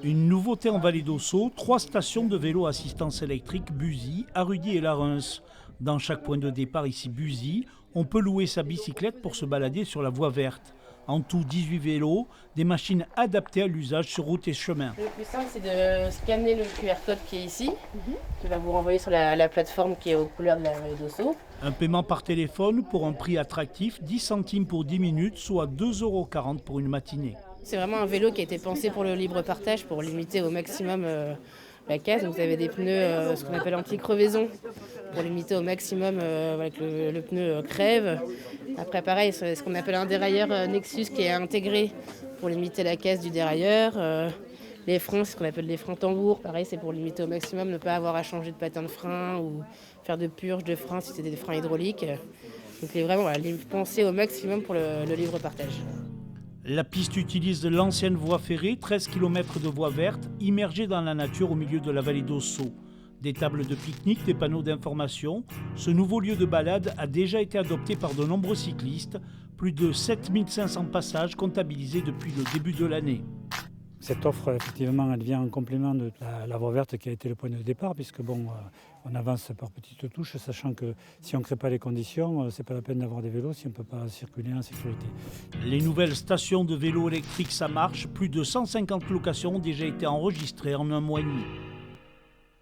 Une nouveauté en Vallée d'Ossau, 3 stations de vélo assistance électrique Buzy, Arudy et Larens. Dans chaque point de départ ici Buzy, on peut louer sa bicyclette pour se balader sur la voie verte. En tout 18 vélos, des machines adaptées à l'usage sur route et chemin. Le plus simple, c'est de scanner le QR code qui est ici, qui va vous renvoyer sur la plateforme qui est aux couleurs de la Vallée d'Ossau. Un paiement par téléphone pour un prix attractif, 10 centimes pour 10 minutes, soit 2,40 € pour une matinée. C'est vraiment un vélo qui a été pensé pour le libre partage, pour limiter au maximum la casse. Donc vous avez des pneus, ce qu'on appelle anti-crevaison, pour limiter au maximum que le pneu crève. Après pareil, c'est ce qu'on appelle un dérailleur Nexus qui est intégré pour limiter la casse du dérailleur. Les freins, c'est ce qu'on appelle les freins tambours. Pareil, c'est pour limiter au maximum, ne pas avoir à changer de patin de frein ou faire de purge de frein si c'est des freins hydrauliques. Donc c'est vraiment pensé au maximum pour le libre partage. La piste utilise l'ancienne voie ferrée, 13 km de voie verte, immergée dans la nature au milieu de la vallée d'Ossau. Des tables de pique-nique, des panneaux d'information. Ce nouveau lieu de balade a déjà été adopté par de nombreux cyclistes. Plus de 7500 passages comptabilisés depuis le début de l'année. Cette offre, effectivement, elle vient en complément de la voie verte qui a été le point de départ, puisque on avance par petites touches, sachant que si on ne crée pas les conditions, c'est pas la peine d'avoir des vélos si on ne peut pas circuler en sécurité. Les nouvelles stations de vélos électriques, ça marche. Plus de 150 locations ont déjà été enregistrées en un mois et demi.